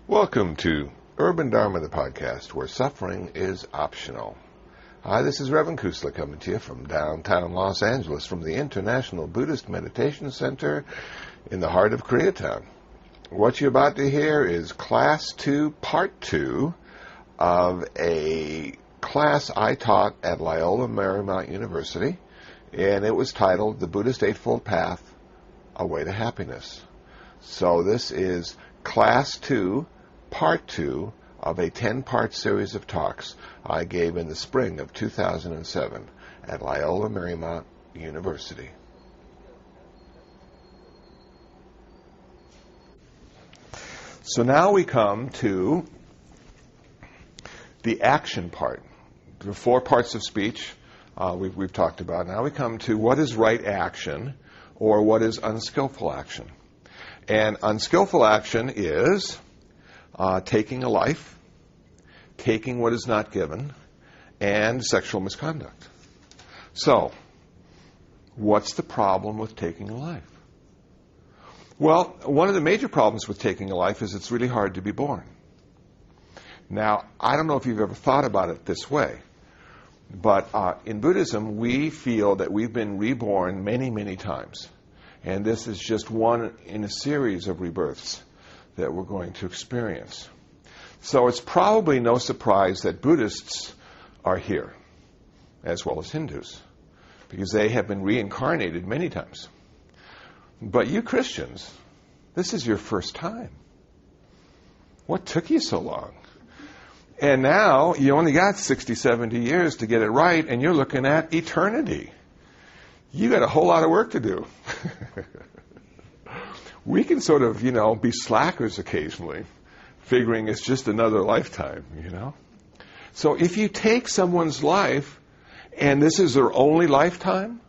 Welcome to Urban Dharma, the podcast, where suffering is optional. Hi, this is Reverend Kusla coming to you from downtown Los Angeles, from the International Buddhist Meditation Center in the heart of Koreatown. What you're about to hear is Class 2, Part 2 of a class I taught at Loyola Marymount University, and it was titled The Buddhist Eightfold Path, A Way to Happiness. So this is Class 2, Part 2 of a 10-part series of talks I gave in the spring of 2007 at Loyola Marymount University. So now we come to the action part. The 4 parts of speech we've talked about. Now we come to what is right action or what is unskillful action. And unskillful action is taking a life, taking what is not given, and sexual misconduct. So, what's the problem with taking a life? Well, one of the major problems with taking a life is it's really hard to be born. Now, I don't know if you've ever thought about it this way, but in Buddhism, we feel that we've been reborn many, many times. And this is just one in a series of rebirths that we're going to experience. So it's probably no surprise that Buddhists are here, as well as Hindus, because they have been reincarnated many times. But you Christians, this is your first time. What took you so long? And now you only got 60, 70 years to get it right, and you're looking at eternity. You got a whole lot of work to do. We can sort of, be slackers occasionally, figuring it's just another lifetime, So if you take someone's life and this is their only lifetime,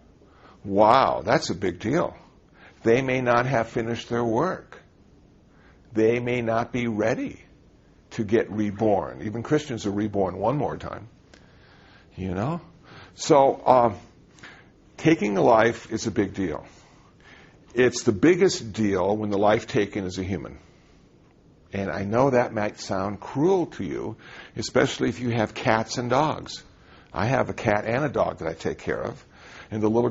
wow, that's a big deal. They may not have finished their work. They may not be ready to get reborn. Even Christians are reborn one more time, So taking a life is a big deal. It's the biggest deal when the life taken is a human. And I know that might sound cruel to you, especially if you have cats and dogs. I have a cat and a dog that I take care of. And the little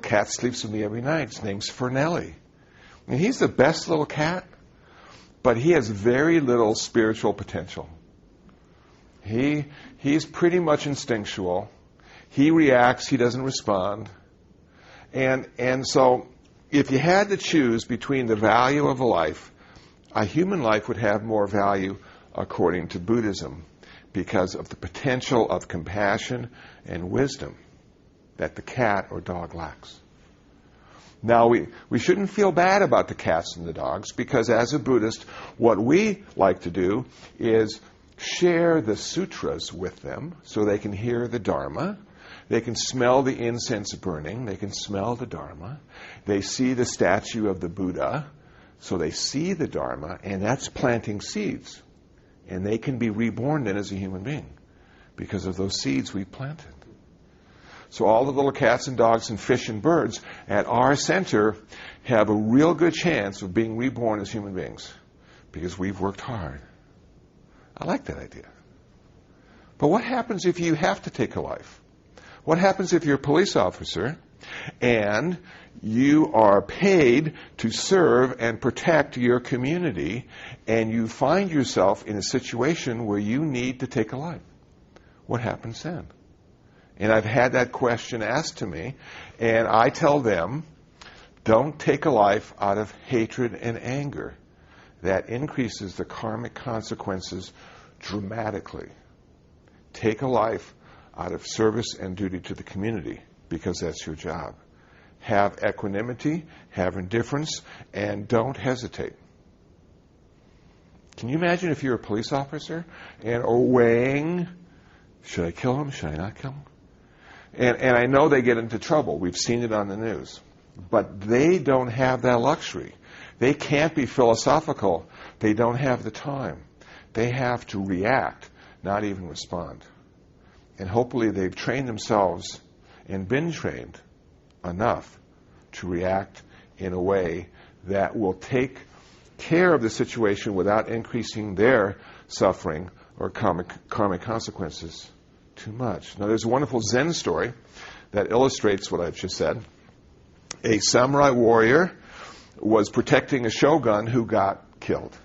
cat sleeps with me every night. His name's Fernelli. And he's the best little cat, but he has very little spiritual potential. He's pretty much instinctual. He reacts, he doesn't respond. And so if you had to choose between the value of a life, a human life would have more value according to Buddhism because of the potential of compassion and wisdom that the cat or dog lacks. Now, we shouldn't feel bad about the cats and the dogs because as a Buddhist, what we like to do is share the sutras with them so they can hear the Dharma. They can smell the incense burning. They can smell the Dharma. They see the statue of the Buddha. So they see the Dharma, and that's planting seeds. And they can be reborn then as a human being because of those seeds we planted. So all the little cats and dogs and fish and birds at our center have a real good chance of being reborn as human beings because we've worked hard. I like that idea. But what happens if you have to take a life? What happens if you're a police officer and you are paid to serve and protect your community and you find yourself in a situation where you need to take a life? What happens then? And I've had that question asked to me, and I tell them, don't take a life out of hatred and anger. That increases the karmic consequences dramatically. Take a life out of service and duty to the community, because that's your job. Have equanimity, have indifference, and don't hesitate. Can you imagine if you're a police officer and are weighing, should I kill him, should I not kill him? And I know they get into trouble. We've seen it on the news. But they don't have that luxury. They can't be philosophical. They don't have the time. They have to react, not even respond. And hopefully they've trained themselves and been trained enough to react in a way that will take care of the situation without increasing their suffering or karmic consequences too much. Now, there's a wonderful Zen story that illustrates what I've just said. A samurai warrior was protecting a shogun who got killed.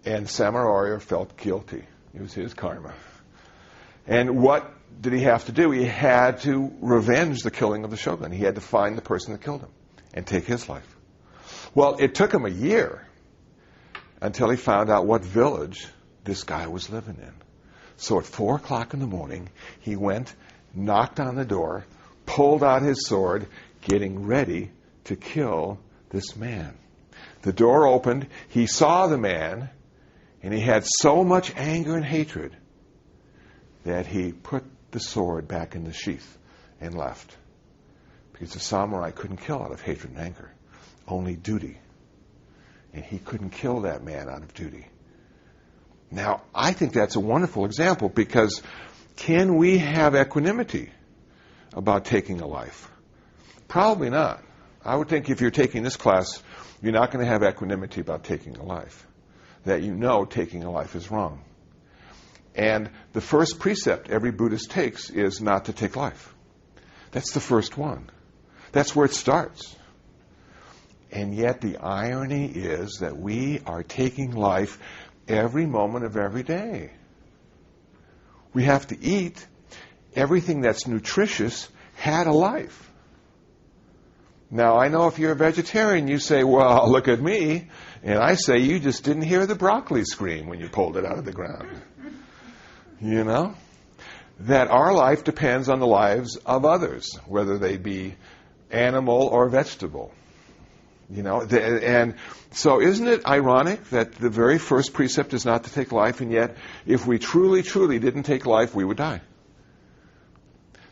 And the samurai warrior felt guilty. It was his karma. And what did he have to do? He had to revenge the killing of the shogun. He had to find the person that killed him and take his life. Well, it took him a year until he found out what village this guy was living in. So at 4 o'clock in the morning, he went, knocked on the door, pulled out his sword, getting ready to kill this man. The door opened, he saw the man, and he had so much anger and hatred that he put the sword back in the sheath and left. Because the samurai couldn't kill out of hatred and anger, only duty. And he couldn't kill that man out of duty. Now, I think that's a wonderful example, because can we have equanimity about taking a life? Probably not. I would think if you're taking this class, you're not going to have equanimity about taking a life. That you know taking a life is wrong. And the first precept every Buddhist takes is not to take life. That's the first one. That's where it starts. And yet the irony is that we are taking life every moment of every day. We have to eat. Everything that's nutritious had a life. Now, I know if you're a vegetarian, you say, well, look at me. And I say, you just didn't hear the broccoli scream when you pulled it out of the ground. You know? That our life depends on the lives of others, whether they be animal or vegetable. You know, and so isn't it ironic that the very first precept is not to take life, and yet if we truly, truly didn't take life, we would die.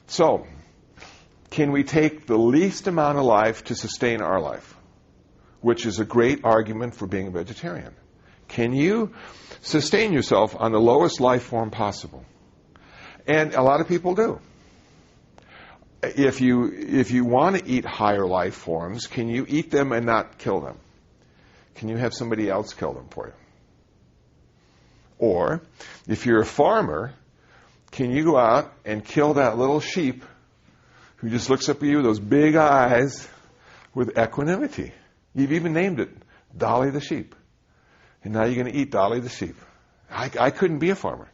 So, can we take the least amount of life to sustain our life? Which is a great argument for being a vegetarian. Can you sustain yourself on the lowest life form possible? And a lot of people do. If you want to eat higher life forms, can you eat them and not kill them? Can you have somebody else kill them for you? Or, if you're a farmer, can you go out and kill that little sheep who just looks up at you with those big eyes with equanimity? You've even named it Dolly the sheep. And now you're going to eat Dolly the sheep. I couldn't be a farmer.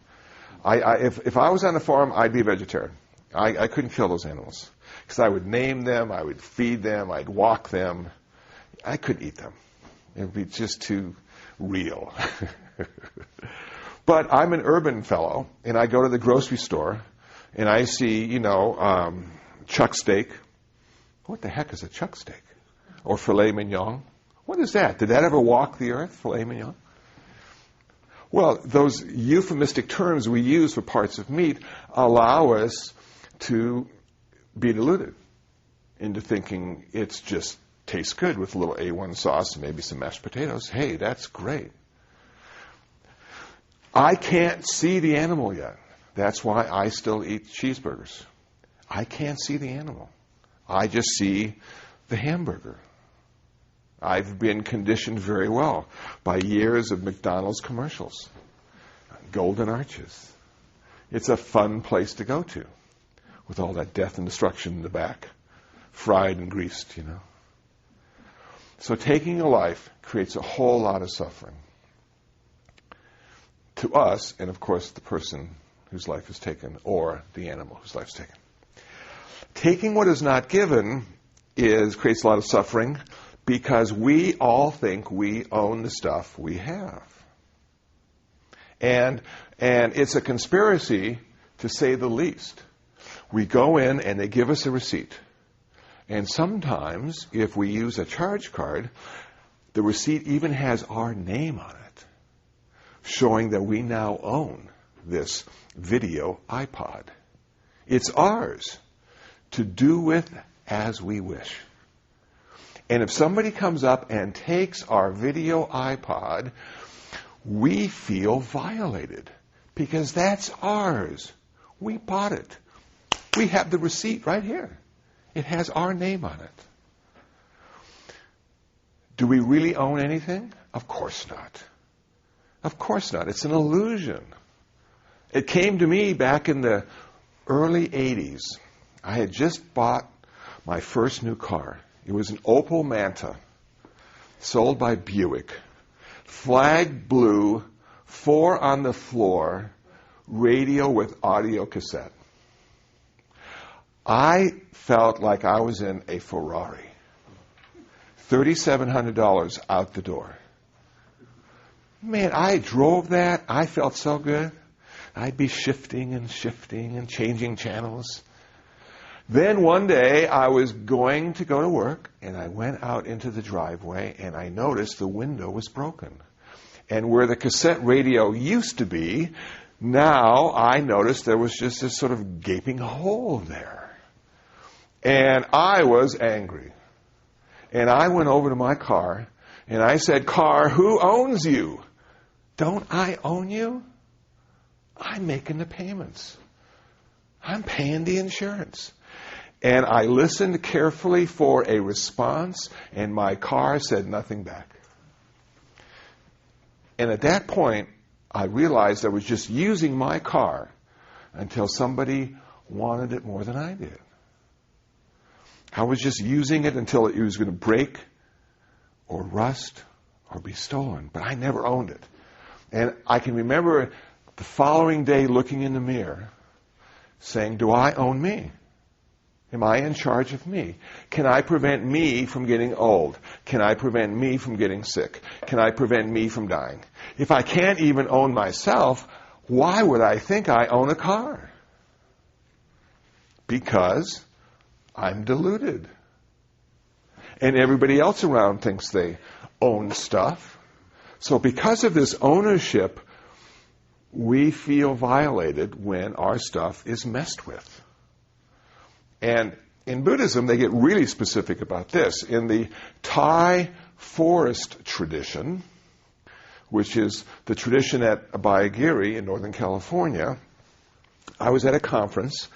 If I was on a farm, I'd be a vegetarian. I couldn't kill those animals. Because I would name them, I would feed them, I'd walk them. I couldn't eat them. It would be just too real. But I'm an urban fellow, and I go to the grocery store, and I see, chuck steak. What the heck is a chuck steak? Or filet mignon? What is that? Did that ever walk the earth, filet mignon? Well, those euphemistic terms we use for parts of meat allow us to be deluded into thinking it's just tastes good with a little A1 sauce and maybe some mashed potatoes. Hey, that's great. I can't see the animal yet. That's why I still eat cheeseburgers. I can't see the animal. I just see the hamburger. I've been conditioned very well by years of McDonald's commercials. Golden Arches. It's a fun place to go to with all that death and destruction in the back, fried and greased, So taking a life creates a whole lot of suffering to us, and of course the person whose life is taken, or the animal whose life is taken. Taking what is not given creates a lot of suffering because we all think we own the stuff we have. And it's a conspiracy, to say the least. We go in and they give us a receipt. And sometimes, if we use a charge card, the receipt even has our name on it, showing that we now own this video iPod. It's ours to do with as we wish. And if somebody comes up and takes our video iPod, we feel violated because that's ours. We bought it. We have the receipt right here. It has our name on it. Do we really own anything? Of course not. Of course not. It's an illusion. It came to me back in the early 80s. I had just bought my first new car. It was an Opel Manta, sold by Buick. Flag blue, 4 on the floor, radio with audio cassette. I felt like I was in a Ferrari. $3,700 out the door. Man, I drove that. I felt so good. I'd be shifting and changing channels. Then one day I was going to go to work, and I went out into the driveway, and I noticed the window was broken. And where the cassette radio used to be, now I noticed there was just this sort of gaping hole there. And I was angry. And I went over to my car, and I said, "Car, who owns you? Don't I own you? I'm making the payments. I'm paying the insurance." And I listened carefully for a response, and my car said nothing back. And at that point, I realized I was just using my car until somebody wanted it more than I did. I was just using it until it was going to break or rust or be stolen. But I never owned it. And I can remember the following day looking in the mirror saying, do I own me? Am I in charge of me? Can I prevent me from getting old? Can I prevent me from getting sick? Can I prevent me from dying? If I can't even own myself, why would I think I own a car? Because I'm deluded. And everybody else around thinks they own stuff. So because of this ownership, we feel violated when our stuff is messed with. And in Buddhism, they get really specific about this. In the Thai forest tradition, which is the tradition at Abhayagiri in Northern California, I was at a conference.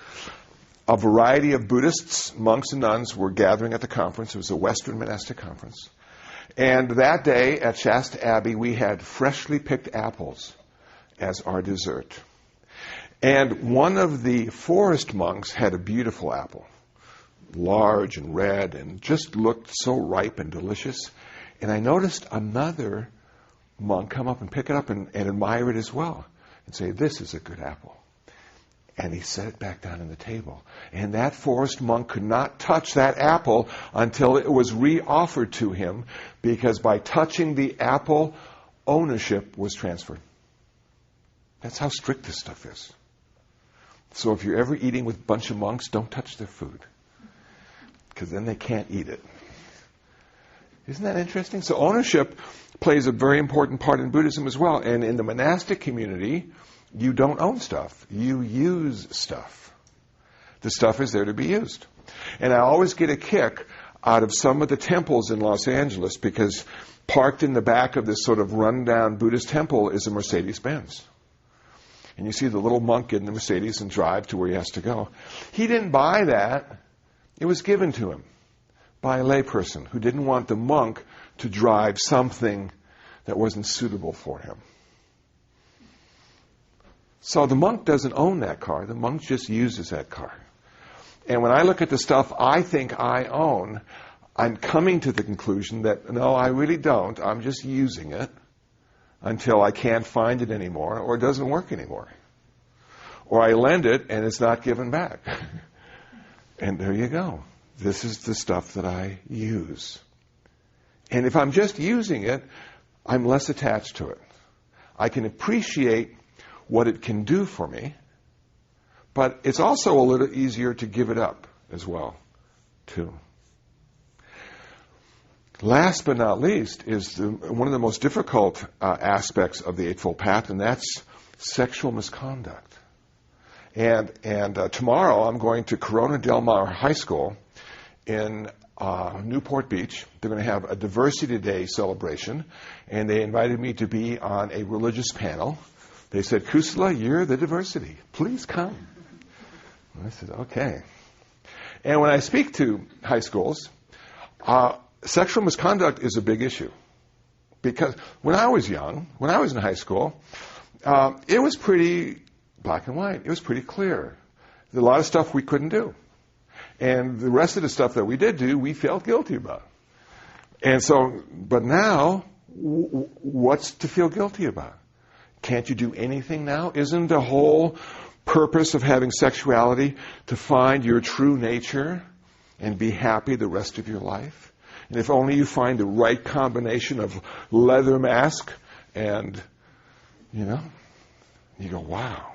A variety of Buddhists, monks and nuns were gathering at the conference. It was a Western monastic conference. And that day at Shasta Abbey, we had freshly picked apples as our dessert. And one of the forest monks had a beautiful apple, large and red, and just looked so ripe and delicious. And I noticed another monk come up and pick it up and admire it as well and say, "This is a good apple." And he set it back down on the table. And that forest monk could not touch that apple until it was re-offered to him, because by touching the apple, ownership was transferred. That's how strict this stuff is. So if you're ever eating with a bunch of monks, don't touch their food, because then they can't eat it. Isn't that interesting? So ownership plays a very important part in Buddhism as well. And in the monastic community, you don't own stuff. You use stuff. The stuff is there to be used. And I always get a kick out of some of the temples in Los Angeles, because parked in the back of this sort of rundown Buddhist temple is a Mercedes-Benz. And you see the little monk get in the Mercedes and drive to where he has to go. He didn't buy that. It was given to him by a layperson who didn't want the monk to drive something that wasn't suitable for him. So the monk doesn't own that car. The monk just uses that car. And when I look at the stuff I think I own, I'm coming to the conclusion that, no, I really don't. I'm just using it until I can't find it anymore, or it doesn't work anymore. Or I lend it and it's not given back. And there you go. This is the stuff that I use. And if I'm just using it, I'm less attached to it. I can appreciate what it can do for me, but it's also a little easier to give it up as well, too. Last but not least is one of the most difficult aspects of the Eightfold Path, and that's sexual misconduct. And tomorrow I'm going to Corona Del Mar High School in Newport Beach. They're going to have a Diversity Day celebration, and they invited me to be on a religious panel. They said, "Kusala, you're the diversity. Please come." And I said, okay. And when I speak to high schools, sexual misconduct is a big issue. Because when I was young, when I was in high school, it was pretty black and white. It was pretty clear. There's a lot of stuff we couldn't do. And the rest of the stuff that we did do, we felt guilty about. And so, but now, what's to feel guilty about? Can't you do anything now? Isn't the whole purpose of having sexuality to find your true nature and be happy the rest of your life? And if only you find the right combination of leather mask and, you go, wow.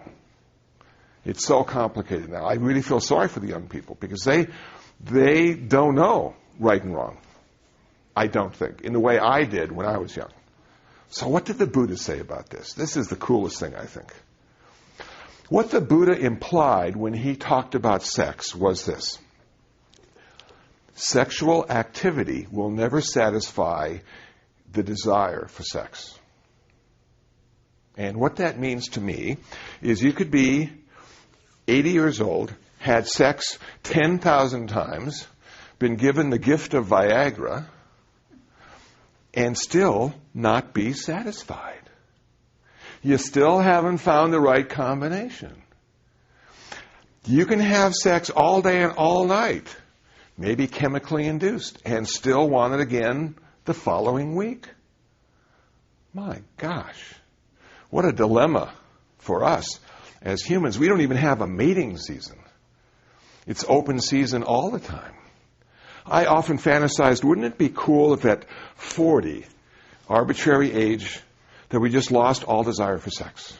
It's so complicated now. I really feel sorry for the young people because they don't know right and wrong. I don't think, in the way I did when I was young. So what did the Buddha say about this? This is the coolest thing, I think. What the Buddha implied when he talked about sex was this. Sexual activity will never satisfy the desire for sex. And what that means to me is you could be 80 years old, had sex 10,000 times, been given the gift of Viagra, and still not be satisfied. You still haven't found the right combination. You can have sex all day and all night, maybe chemically induced, and still want it again the following week. My gosh, what a dilemma for us as humans. We don't even have a mating season. It's open season all the time. I often fantasized, wouldn't it be cool if at 40, arbitrary age, that we just lost all desire for sex?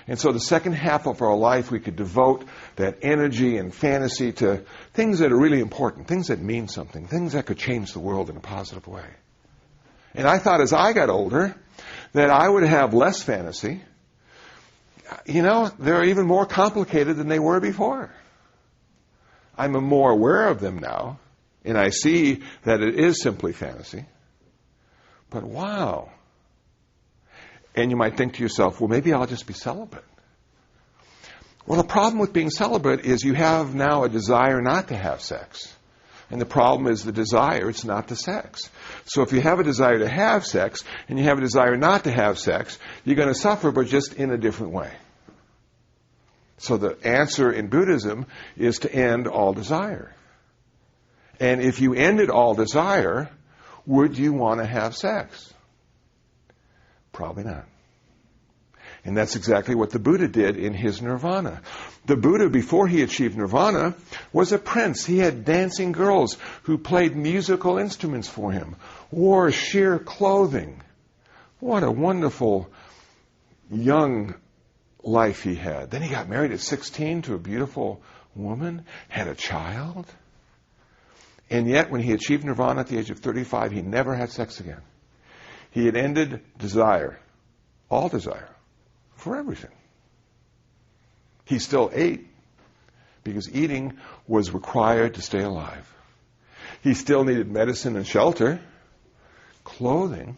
And so the second half of our life, we could devote that energy and fantasy to things that are really important, things that mean something, things that could change the world in a positive way. And I thought as I got older that I would have less fantasy. They're even more complicated than they were before. I'm more aware of them now, and I see that it is simply fantasy. But wow. And you might think to yourself, well, maybe I'll just be celibate. Well, the problem with being celibate is you have now a desire not to have sex. And the problem is the desire, it's not the sex. So if you have a desire to have sex and you have a desire not to have sex, you're going to suffer, but just in a different way. So the answer in Buddhism is to end all desire. And if you ended all desire, would you want to have sex? Probably not. And that's exactly what the Buddha did in his nirvana. The Buddha, before he achieved nirvana, was a prince. He had dancing girls who played musical instruments for him, wore sheer clothing. What a wonderful young life he had. Then he got married at 16 to a beautiful woman, had a child. And yet, when he achieved nirvana at the age of 35, he never had sex again. He had ended desire, all desire, for everything. He still ate, because eating was required to stay alive. He still needed medicine and shelter, clothing,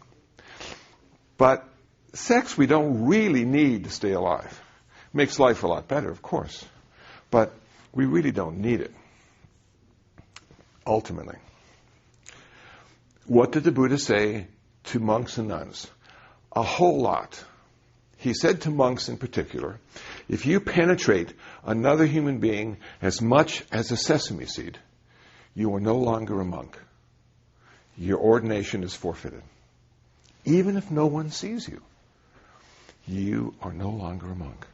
but sex we don't really need to stay alive. Makes life a lot better, of course, but we really don't need it, ultimately. What did the Buddha say to monks and nuns? A whole lot. He said to monks in particular, if you penetrate another human being as much as a sesame seed, you are no longer a monk. Your ordination is forfeited. Even if no one sees you, you are no longer a monk.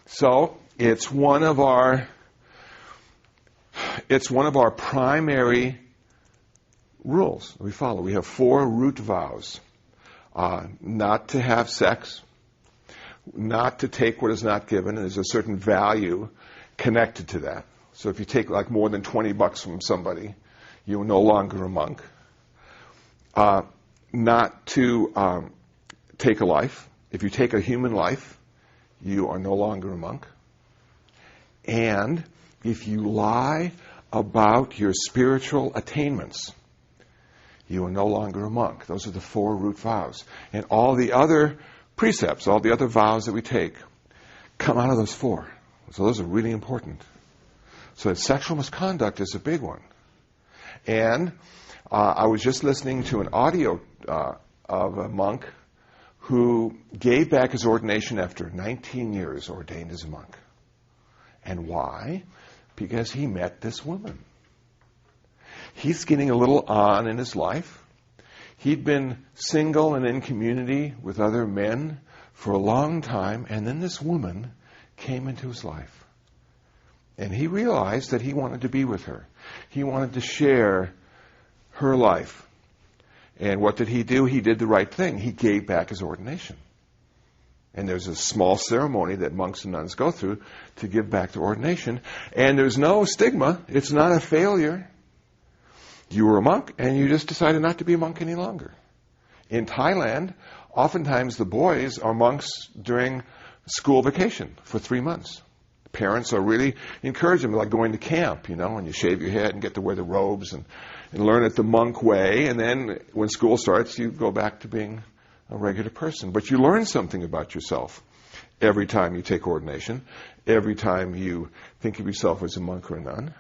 So it's one of our primary rules we follow. We have 4 root vows. Not to have sex, not to take what is not given, and there's a certain value connected to that. So if you take like more than $20 from somebody, you're no longer a monk. Not to take a life. If you take a human life, you are no longer a monk. And if you lie about your spiritual attainments, you are no longer a monk. Those are the 4 root vows. And all the other precepts, all the other vows that we take, come out of those 4. So those are really important. So sexual misconduct is a big one. And I was just listening to an audio of a monk who gave back his ordination after 19 years ordained as a monk. And why? Because he met this woman. He's getting a little on in his life. He'd been single and in community with other men for a long time, and then this woman came into his life. And he realized that he wanted to be with her. He wanted to share her life. And what did he do? He did the right thing. He gave back his ordination. And there's a small ceremony that monks and nuns go through to give back their ordination. And there's no stigma. It's not a failure. You were a monk, and you just decided not to be a monk any longer. In Thailand, oftentimes the boys are monks during school vacation for 3 months. Parents are really encouraging them, like going to camp, and you shave your head and get to wear the robes and learn it the monk way. And then when school starts, you go back to being a regular person. But you learn something about yourself every time you take ordination, every time you think of yourself as a monk or a nun.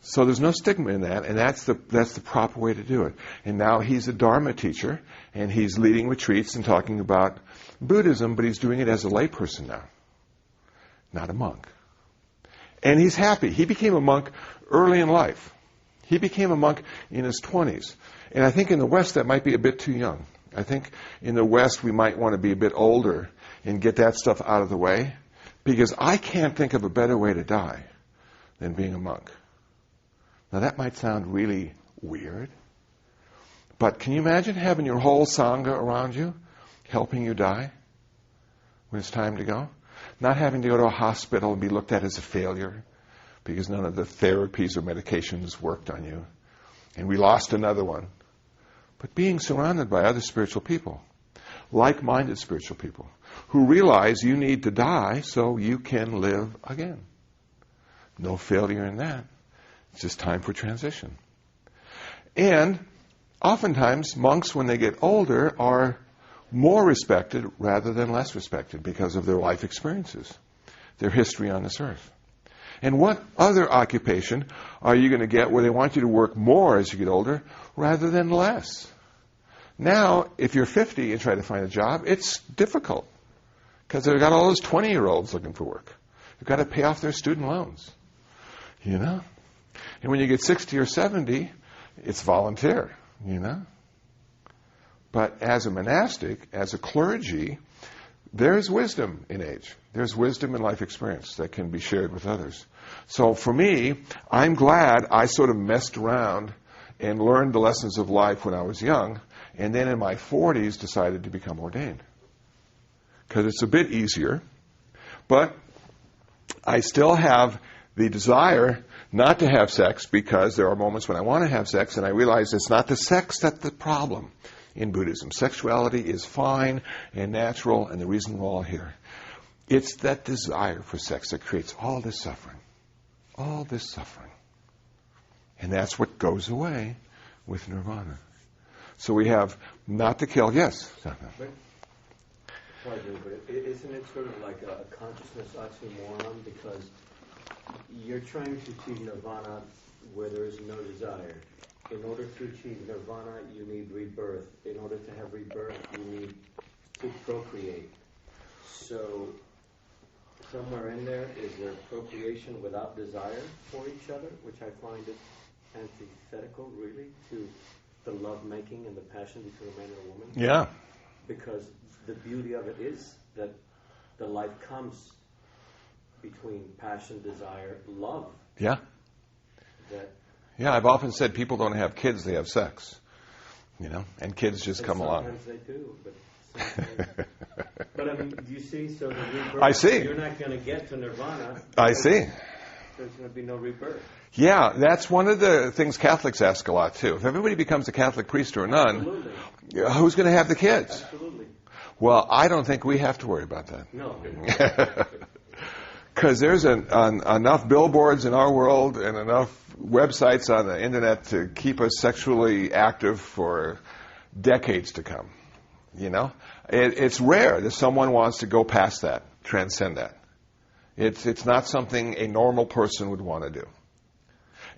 So there's no stigma in that, and that's the proper way to do it. And now he's a Dharma teacher, and he's leading retreats and talking about Buddhism, but he's doing it as a layperson now, not a monk. And he's happy. He became a monk early in life. He became a monk in his 20s. And I think in the West that might be a bit too young. I think in the West we might want to be a bit older and get that stuff out of the way, because I can't think of a better way to die than being a monk. Now that might sound really weird, but can you imagine having your whole Sangha around you, helping you die when it's time to go? Not having to go to a hospital and be looked at as a failure because none of the therapies or medications worked on you. And we lost another one. But being surrounded by other spiritual people, like-minded spiritual people, who realize you need to die so you can live again. No failure in that. It's just time for transition. And oftentimes, monks, when they get older, are more respected rather than less respected because of their life experiences, their history on this earth. And what other occupation are you going to get where they want you to work more as you get older rather than less? Now, if you're 50 and try to find a job, it's difficult because they've got all those 20-year-olds looking for work. You've got to pay off their student loans, And when you get 60 or 70, it's volunteer, But as a monastic, as a clergy, there's wisdom in age. There's wisdom in life experience that can be shared with others. So for me, I'm glad I sort of messed around and learned the lessons of life when I was young, and then in my 40s decided to become ordained. Because it's a bit easier, but I still have the desire not to have sex because there are moments when I want to have sex, and I realize it's not the sex that's the problem in Buddhism. Sexuality is fine and natural, and the reason we're all here. It's that desire for sex that creates all this suffering. All this suffering. And that's what goes away with nirvana. So we have not to kill. Yes? But isn't it sort of like a consciousness oxymoron? Because you're trying to achieve nirvana where there is no desire. In order to achieve nirvana, you need rebirth. In order to have rebirth, you need to procreate. So somewhere in there, is there procreation without desire for each other, which I find is antithetical, really, to the love-making and the passion between a man and a woman? Yeah. Because the beauty of it is that the life comes between passion, desire, love. Yeah. Yeah, I've often said people don't have kids, they have sex. And kids just come along. Sometimes they do, but sometimes... But I mean, do you see? So the rebirth, I see. You're not going to get to nirvana. I see. There's going to be no rebirth. Yeah, that's one of the things Catholics ask a lot, too. If everybody becomes a Catholic priest or a nun, Absolutely. Who's going to have the kids? Absolutely. Well, I don't think we have to worry about that. No. Because there's enough billboards in our world and enough websites on the internet to keep us sexually active for decades to come. It's rare that someone wants to go past that, transcend that. It's not something a normal person would want to do.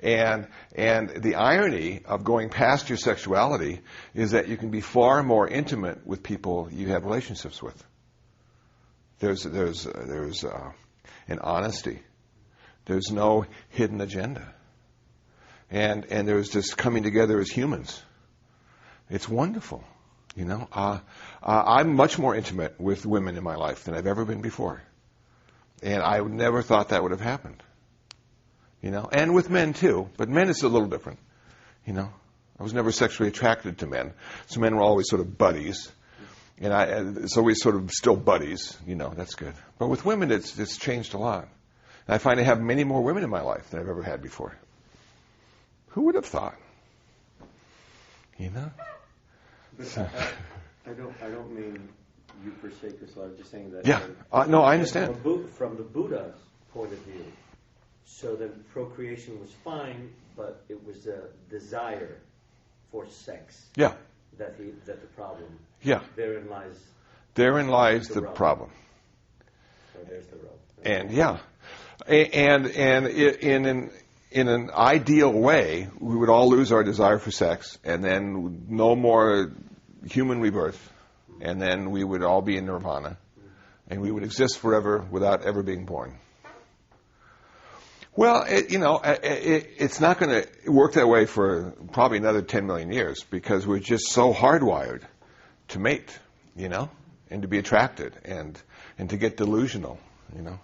And the irony of going past your sexuality is that you can be far more intimate with people you have relationships with. There's an honesty. There's no hidden agenda. And there's this coming together as humans. It's wonderful. You know, I'm much more intimate with women in my life than I've ever been before. And I never thought that would have happened. You know, and with men too. But men is a little different. You know, I was never sexually attracted to men. So men were always sort of buddies. So we're sort of still buddies. You know, that's good. But with women, it's changed a lot. And I find I have many more women in my life than I've ever had before. Who would have thought? You know? But I don't mean you per se, because I was just saying that. Yeah. No, I understand. From the Buddha's point of view, so then procreation was fine, but it was a desire for sex. Yeah. That the problem. Yeah. Therein lies. Therein lies the problem. So there's the rub. And yeah, and in an ideal way, we would all lose our desire for sex, and then no more human rebirth, and then we would all be in nirvana, and we would exist forever without ever being born. Well, it's not going to work that way for probably another 10 million years, because we're just so hardwired to mate, you know, and to be attracted, and to get delusional, you know.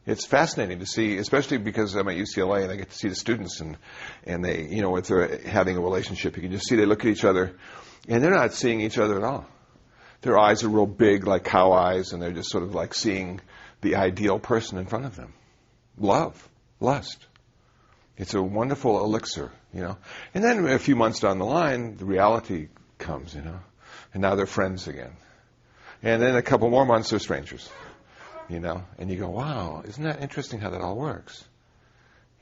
It's fascinating to see, especially because I'm at UCLA and I get to see the students, and they, you know, if they're having a relationship, you can just see they look at each other, and they're not seeing each other at all. Their eyes are real big, like cow eyes, and they're just sort of like seeing the ideal person in front of them. Love, lust. It's a wonderful elixir, you know. And then a few months down the line, the reality comes, you know, and now they're friends again. And then a couple more months, they're strangers. You know, and you go, wow, isn't that interesting how that all works?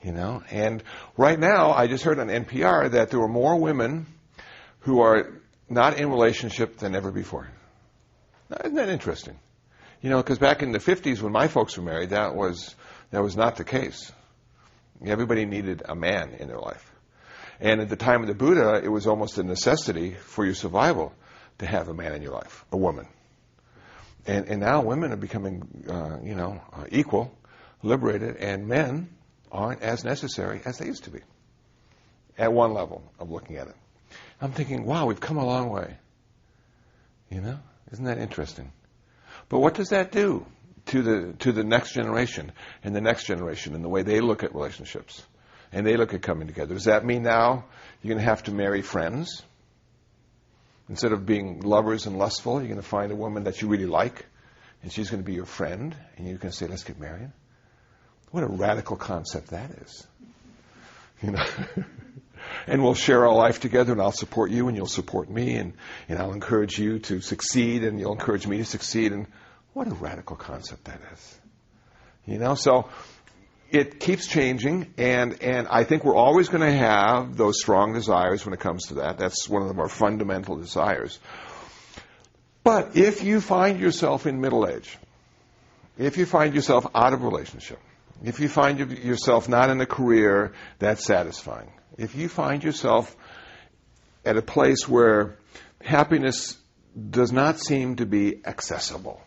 You know, and right now, I just heard on NPR that there were more women who are not in relationship than ever before. Now, isn't that interesting? You know, because back in the 50s when my folks were married, that was not the case. Everybody needed a man in their life. And at the time of the Buddha, it was almost a necessity for your survival to have a man in your life, a woman. And now women are becoming, equal, liberated, and men aren't as necessary as they used to be at one level of looking at it. I'm thinking, wow, we've come a long way. You know, isn't that interesting? But what does that do to the next generation and the next generation and the way they look at relationships and they look at coming together? Does that mean now you're going to have to marry friends? Instead of being lovers and lustful, you're going to find a woman that you really like, and she's going to be your friend, and you're going to say, let's get married? What a radical concept that is. You know? And we'll share our life together, and I'll support you, and you'll support me, and I'll encourage you to succeed, and you'll encourage me to succeed. And what a radical concept that is. You know, so it keeps changing, and I think we're always going to have those strong desires when it comes to that. That's one of the more fundamental desires. But if you find yourself in middle age, if you find yourself out of relationship, if you find yourself not in a career that's satisfying, if you find yourself at a place where happiness does not seem to be accessible,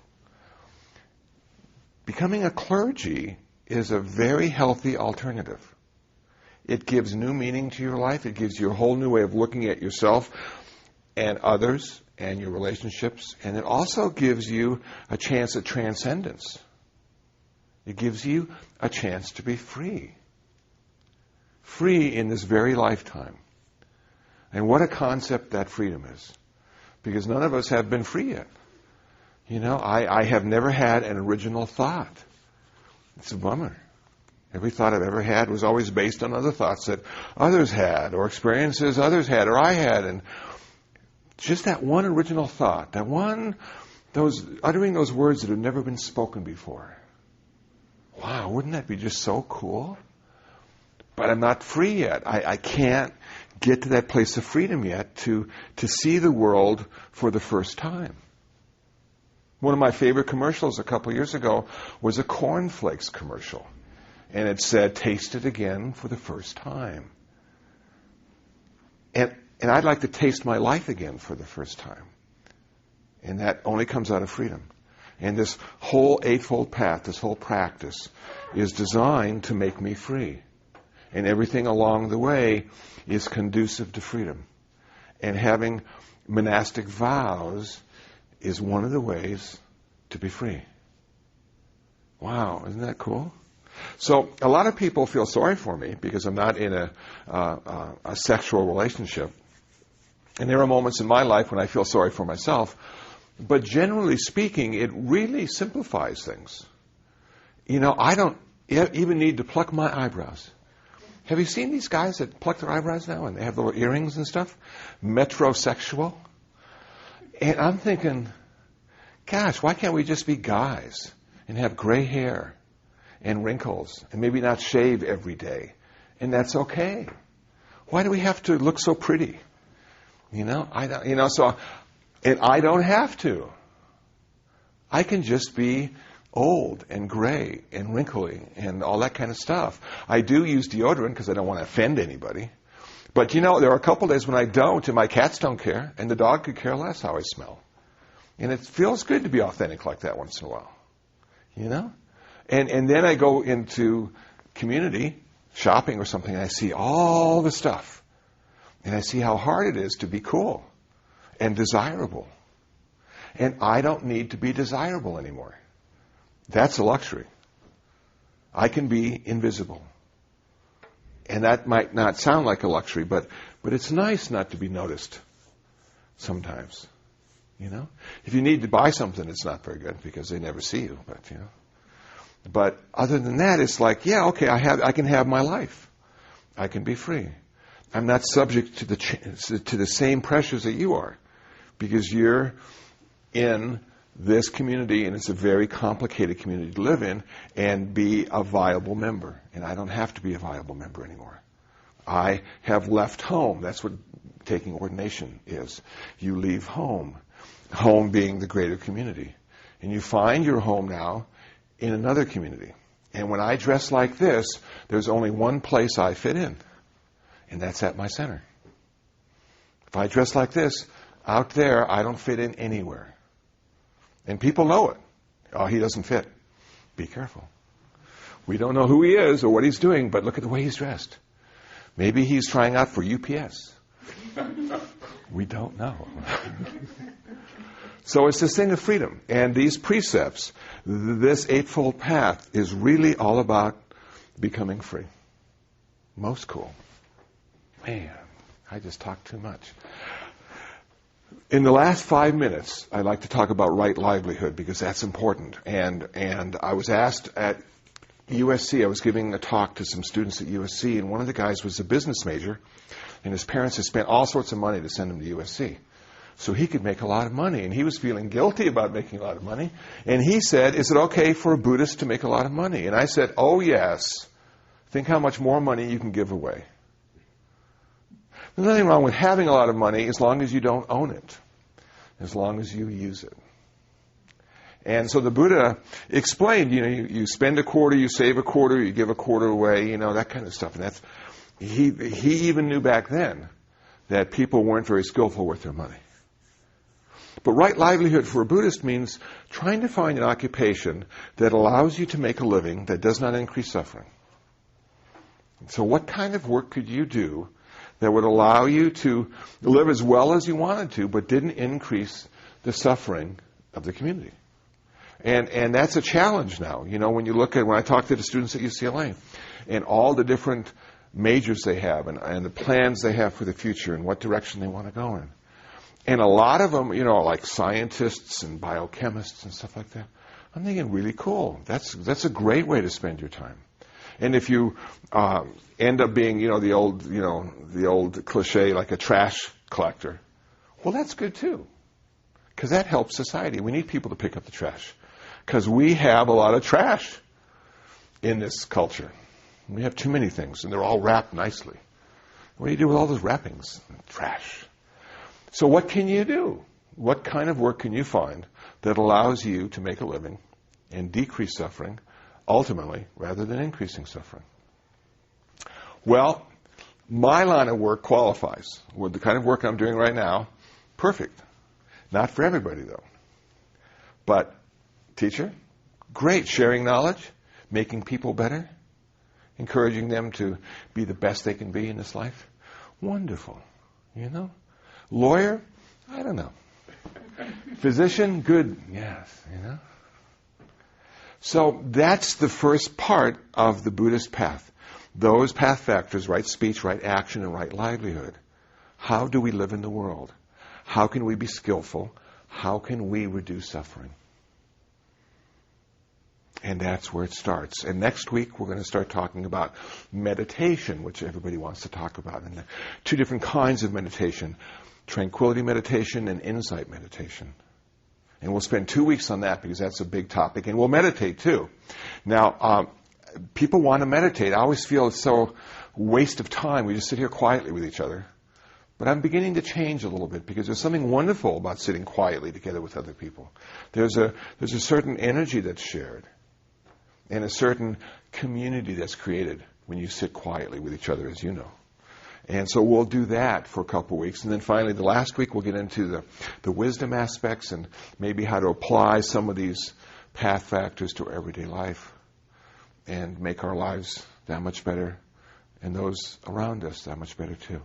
becoming a clergy is a very healthy alternative. It gives new meaning to your life. It gives you a whole new way of looking at yourself and others and your relationships. And it also gives you a chance at transcendence. It gives you a chance to be free. Free in this very lifetime. And what a concept that freedom is. Because none of us have been free yet. You know, I have never had an original thought. It's a bummer. Every thought I've ever had was always based on other thoughts that others had, or experiences others had, or I had. And just that one original thought, uttering those words that have never been spoken before. Wow, wouldn't that be just so cool? But I'm not free yet. I can't get to that place of freedom yet to see the world for the first time. One of my favorite commercials a couple years ago was a cornflakes commercial. And it said, taste it again for the first time. And I'd like to taste my life again for the first time. And that only comes out of freedom. And this whole eightfold path, this whole practice, is designed to make me free. And everything along the way is conducive to freedom. And having monastic vows is one of the ways to be free. Wow, isn't that cool? So a lot of people feel sorry for me because I'm not in a sexual relationship. And there are moments in my life when I feel sorry for myself. But generally speaking, it really simplifies things. You know, I don't even need to pluck my eyebrows. Have you seen these guys that pluck their eyebrows now and they have little earrings and stuff? Metrosexual. And I'm thinking, gosh, why can't we just be guys and have gray hair and wrinkles and maybe not shave every day? And that's okay. Why do we have to look so pretty? And I don't have to. I can just be old and gray and wrinkly and all that kind of stuff. I do use deodorant because I don't want to offend anybody. But, there are a couple days when I don't, and my cats don't care, and the dog could care less how I smell. And it feels good to be authentic like that once in a while. And then I go into community, shopping or something, and I see all the stuff. And I see how hard it is to be cool and desirable. And I don't need to be desirable anymore. That's a luxury. I can be invisible. And that might not sound like a luxury, but it's nice not to be noticed sometimes. If you need to buy something, it's not very good because they never see you. But other than that, it's like, yeah, okay, I can have my life. I can be free. I'm not subject to the same pressures that you are because you're in this community, and it's a very complicated community to live in, and be a viable member. And I don't have to be a viable member anymore. I have left home. That's what taking ordination is. You leave home. Home being the greater community. And you find your home now in another community. And when I dress like this, there's only one place I fit in, and that's at my center. If I dress like this, out there, I don't fit in anywhere. And people know it. Oh, he doesn't fit. Be careful. We don't know who he is or what he's doing, but look at the way he's dressed. Maybe he's trying out for UPS. We don't know. So it's this thing of freedom. And these precepts, this eightfold path, is really all about becoming free. Most cool. Man, I just talked too much. In the last 5 minutes, I'd like to talk about right livelihood because that's important. And I was asked at USC, I was giving a talk to some students at USC, and one of the guys was a business major, and his parents had spent all sorts of money to send him to USC. So he could make a lot of money, and he was feeling guilty about making a lot of money. And he said, is it okay for a Buddhist to make a lot of money? And I said, oh yes. Think how much more money you can give away. There's nothing wrong with having a lot of money as long as you don't own it, as long as you use it. And so the Buddha explained, you spend a quarter, you save a quarter, you give a quarter away, that kind of stuff. And that's he even knew back then that people weren't very skillful with their money. But right livelihood for a Buddhist means trying to find an occupation that allows you to make a living that does not increase suffering. So what kind of work could you do that would allow you to live as well as you wanted to, but didn't increase the suffering of the community? And that's a challenge now. When I talk to the students at UCLA and all the different majors they have and the plans they have for the future and what direction they want to go in. And a lot of them, like scientists and biochemists and stuff like that, I'm thinking really cool. That's a great way to spend your time. And if you end up being, the old cliche, like a trash collector, well, that's good too, because that helps society. We need people to pick up the trash, because we have a lot of trash in this culture. We have too many things, and they're all wrapped nicely. What do you do with all those wrappings? Trash. So what can you do? What kind of work can you find that allows you to make a living and decrease suffering ultimately, rather than increasing suffering. Well, my line of work qualifies. With the kind of work I'm doing right now, perfect. Not for everybody, though. But, teacher, great. Sharing knowledge, making people better, encouraging them to be the best they can be in this life. Wonderful, you know. Lawyer, I don't know. Physician, good, yes, you know. So that's the first part of the Buddhist path. Those path factors, right speech, right action, and right livelihood. How do we live in the world? How can we be skillful? How can we reduce suffering? And that's where it starts. And next week we're going to start talking about meditation, which everybody wants to talk about. And two different kinds of meditation. Tranquility meditation and insight meditation. And we'll spend 2 weeks on that because that's a big topic. And we'll meditate too. Now, people want to meditate. I always feel it's so waste of time. We just sit here quietly with each other. But I'm beginning to change a little bit because there's something wonderful about sitting quietly together with other people. There's a certain energy that's shared and a certain community that's created when you sit quietly with each other, as you know. And so we'll do that for a couple of weeks. And then finally, the last week, we'll get into the wisdom aspects and maybe how to apply some of these path factors to our everyday life and make our lives that much better and those around us that much better too.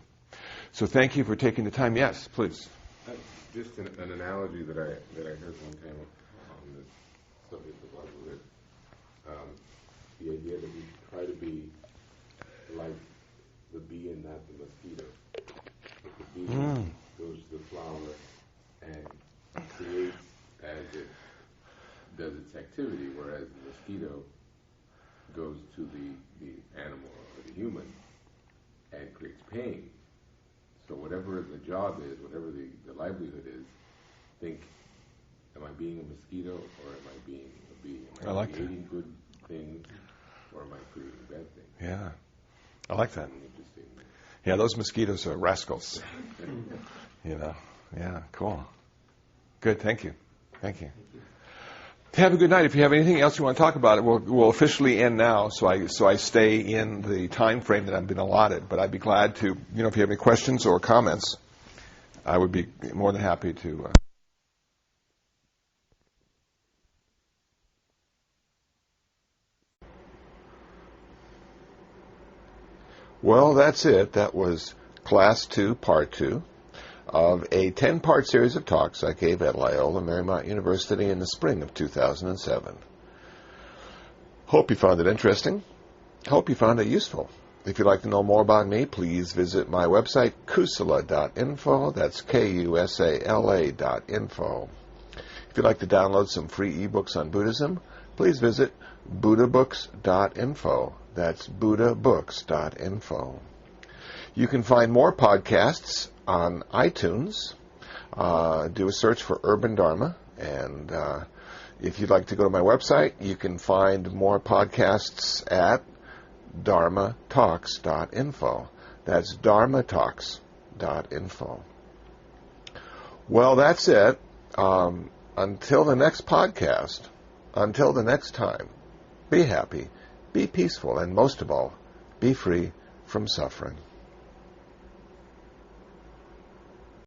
So thank you for taking the time. Yes, please. Just an analogy that I heard one time on this subject of livelihood. The idea that we try to be like the bee and not the mosquito. That the bee goes to the flower and creates as it does its activity, whereas the mosquito goes to the animal or the human and creates pain. So whatever the job is, whatever the livelihood is, think, am I being a mosquito or am I being a bee? Am I creating good things or am I creating bad things? Yeah, I like that. Yeah, those mosquitoes are rascals. You know, yeah, cool. Good, thank you. Thank you. Have a good night. If you have anything else you want to talk about, we'll officially end now, so I stay in the time frame that I've been allotted. But I'd be glad to, if you have any questions or comments, I would be more than happy to. Well, that's it. That was Class 2, Part 2 of a 10-part series of talks I gave at Loyola Marymount University in the spring of 2007. Hope you found it interesting. Hope you found it useful. If you'd like to know more about me, please visit my website, kusala.info. That's KUSALA.info. If you'd like to download some free ebooks on Buddhism, please visit buddhabooks.info. That's buddhabooks.info. You can find more podcasts on iTunes. Do a search for Urban Dharma. And if you'd like to go to my website, you can find more podcasts at dharmatalks.info. That's dharmatalks.info. Well, that's it. Until the next podcast, until the next time, be happy, be peaceful, and most of all, be free from suffering.